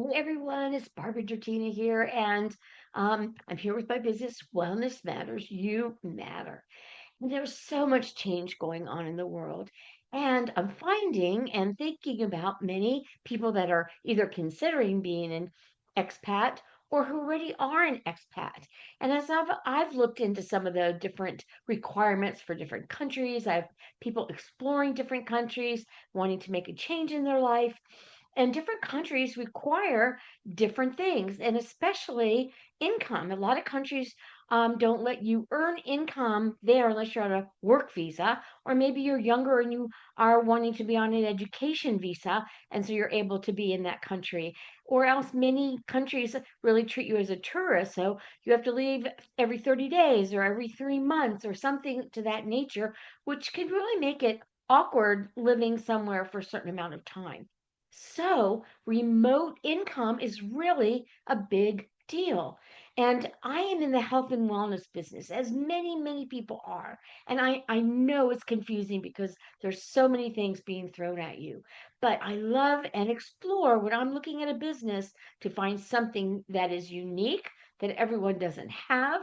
Hey everyone, it's Barbara Gertina here, and I'm here with my business, Wellness Matters. You matter. And there's so much change going on in the world. And I'm finding and thinking about many people that are either considering being an expat or who already are an expat. And as I've looked into some of the different requirements for different countries, I have people exploring different countries, wanting to make a change in their life. And different countries require different things, and especially income. A lot of countries don't let you earn income there unless you're on a work visa, or maybe you're younger and you are wanting to be on an education visa, and so you're able to be in that country. Or else, many countries really treat you as a tourist, so you have to leave every 30 days or every 3 months or something to that nature, which can really make it awkward living somewhere for a certain amount of time. So, remote income is really a big deal. And I am in the health and wellness business, as many people are. And I know it's confusing because there's so many things being thrown at you. But I love and explore when I'm looking at a business to find something that is unique, that everyone doesn't have,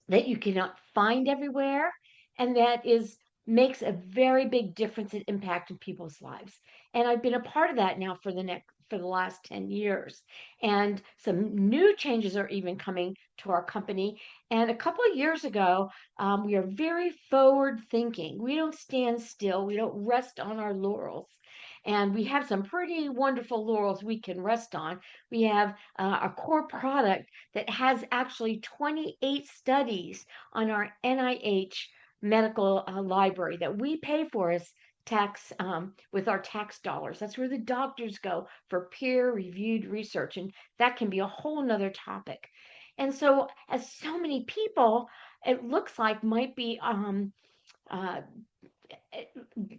that you cannot find everywhere, and that is makes a very big difference and impact in people's lives. And I've been a part of that now for the last 10 years. And some new changes are even coming to our company. And a couple of years ago, we are very forward thinking. We don't stand still. We don't rest on our laurels. And we have some pretty wonderful laurels we can rest on. We have a core product that has actually 28 studies on our NIH medical library that we pay for as tax with our tax dollars. That's where the doctors go for peer reviewed research, and that can be a whole nother topic. And so, as so many people, it looks like might be uh,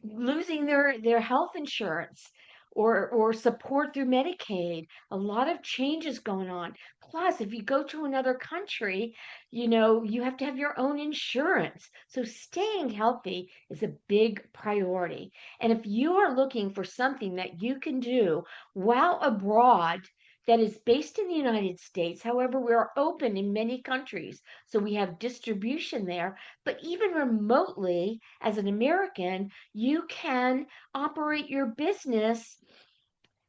losing their health insurance or support through Medicaid. A lot of changes going on. Plus, if you go to another country, you have to have your own insurance. So staying healthy is a big priority. And if you are looking for something that you can do while abroad, that is based in the United States. However, we are open in many countries, so we have distribution there. But even remotely, as an American, you can operate your business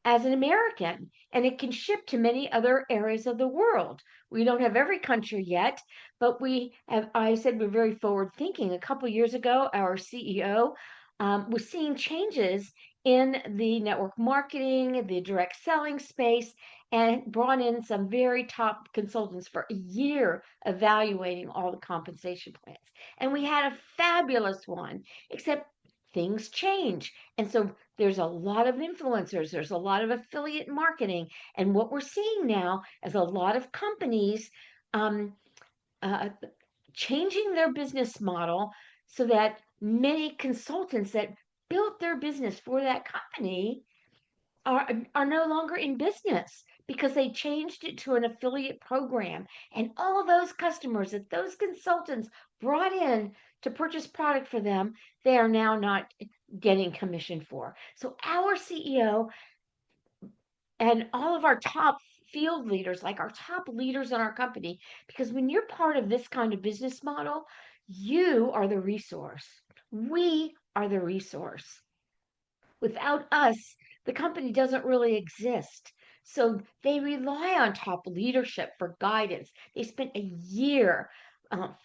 as an American, and it can ship to many other areas of the world. We don't have every country yet, but we have. I said we're very forward thinking. A couple years ago, our CEO was seeing changes in the network marketing, the direct selling space, and brought in some very top consultants for a year evaluating all the compensation plans. And we had a fabulous one, except things change. And so there's a lot of influencers, there's a lot of affiliate marketing. And what we're seeing now is a lot of companies um, uh, changing their business model so that many consultants that built their business for that company are no longer in business because they changed it to an affiliate program, and all of those customers that those consultants brought in to purchase product for them, they are now not getting commission for. So our CEO and all of our top field leaders, like our top leaders in our company, because when you're part of this kind of business model, you are the resource. We are the resource. Without us, the company doesn't really exist. So they rely on top leadership for guidance. They spent a year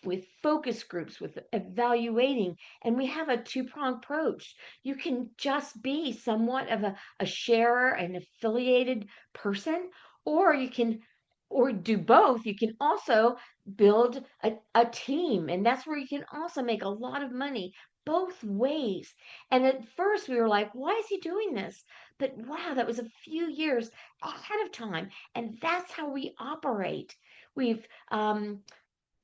with focus groups, with evaluating, and we have a two-pronged approach. You can just be somewhat of a sharer, an affiliated person, or you can or do both. You can also build a team, and that's where you can also make a lot of money both ways. And at first we were like, why is he doing this? But wow, that was a few years ahead of time. And that's how we operate. We've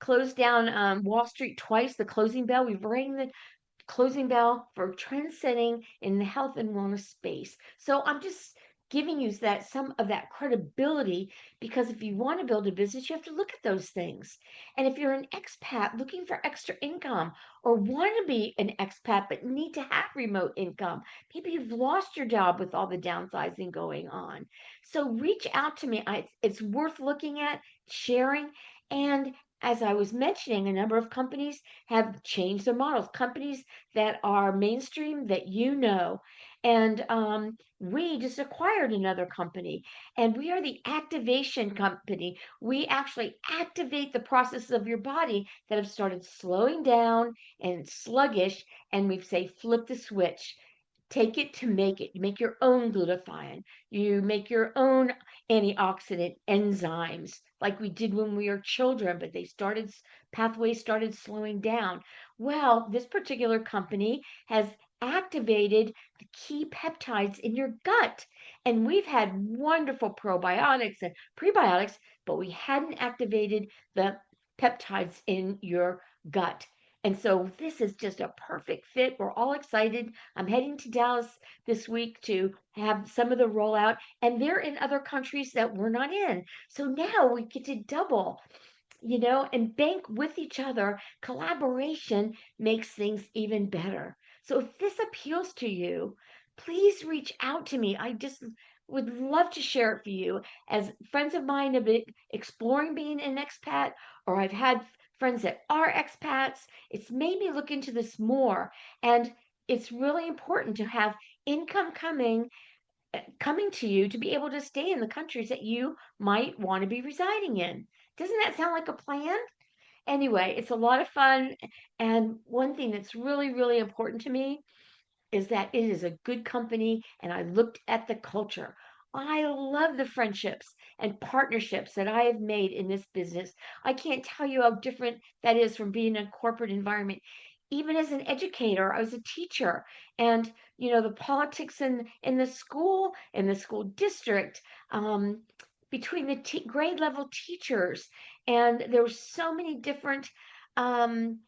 closed down Wall Street twice, the closing bell. We've rang the closing bell for trend setting in the health and wellness space. So I'm just giving you that some of that credibility, because if you want to build a business, you have to look at those things. And if you're an expat looking for extra income, or want to be an expat but need to have remote income, maybe you've lost your job with all the downsizing going on. So reach out to me. It's worth looking at, sharing. And as I was mentioning, a number of companies have changed their models, companies that are mainstream that you know. And we just acquired another company, and we are the activation company. We actually activate the processes of your body that have started slowing down and sluggish, and we say flip the switch. Take it to make it. You make your own glutathione. You make your own antioxidant enzymes, like we did when we were children, but pathways started slowing down. Well, this particular company has activated the key peptides in your gut. And we've had wonderful probiotics and prebiotics, but we hadn't activated the peptides in your gut. And so this is just a perfect fit. We're all excited. I'm heading to Dallas this week to have some of the rollout, and they're in other countries that we're not in. So now we get to double, and bank with each other. Collaboration makes things even better. So if this appeals to you, please reach out to me. I just would love to share it for you. As friends of mine have been exploring being an expat, or I've had friends that are expats, it's made me look into this more. And it's really important to have income coming to you to be able to stay in the countries that you might want to be residing in. Doesn't that sound like a plan? Anyway, it's a lot of fun. And one thing that's really, really important to me is that it is a good company. And I looked at the culture. I love the friendships and partnerships that I have made in this business. I can't tell you how different that is from being in a corporate environment. Even as an educator, I was a teacher, and the politics in the school district, between the grade level teachers, and there were so many different um,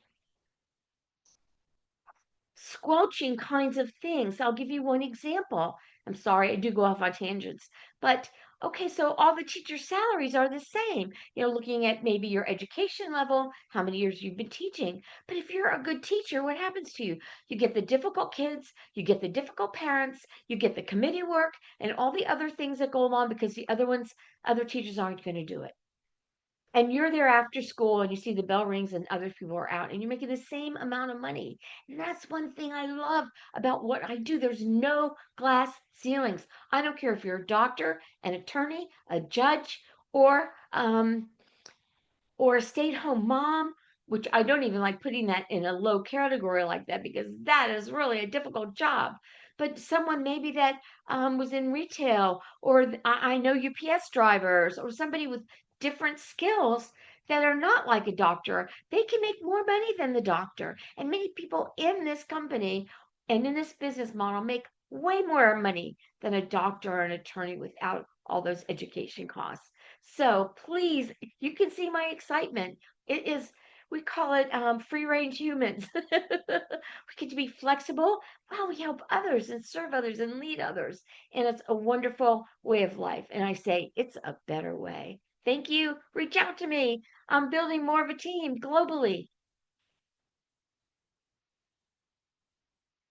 squelching kinds of things. I'll give you one example. I'm sorry, I do go off on tangents. But okay, so all the teachers' salaries are the same. Looking at maybe your education level, how many years you've been teaching. But if you're a good teacher, what happens to you? You get the difficult kids, you get the difficult parents, you get the committee work, and all the other things that go along because the other teachers aren't going to do it. And you're there after school and you see the bell rings and other people are out and you're making the same amount of money. And that's one thing I love about what I do. There's no glass ceilings. I don't care if you're a doctor, an attorney, a judge, or a stay-at-home mom, which I don't even like putting that in a low category like that, because that is really a difficult job. But someone maybe that was in retail, or I know UPS drivers, or somebody with different skills that are not like a doctor, they can make more money than the doctor. And many people in this company and in this business model make way more money than a doctor or an attorney without all those education costs. So please, you can see my excitement. It is, we call it free range humans. We get to be flexible while we help others and serve others and lead others. And it's a wonderful way of life. And I say it's a better way. Thank you. Reach out to me. I'm building more of a team globally.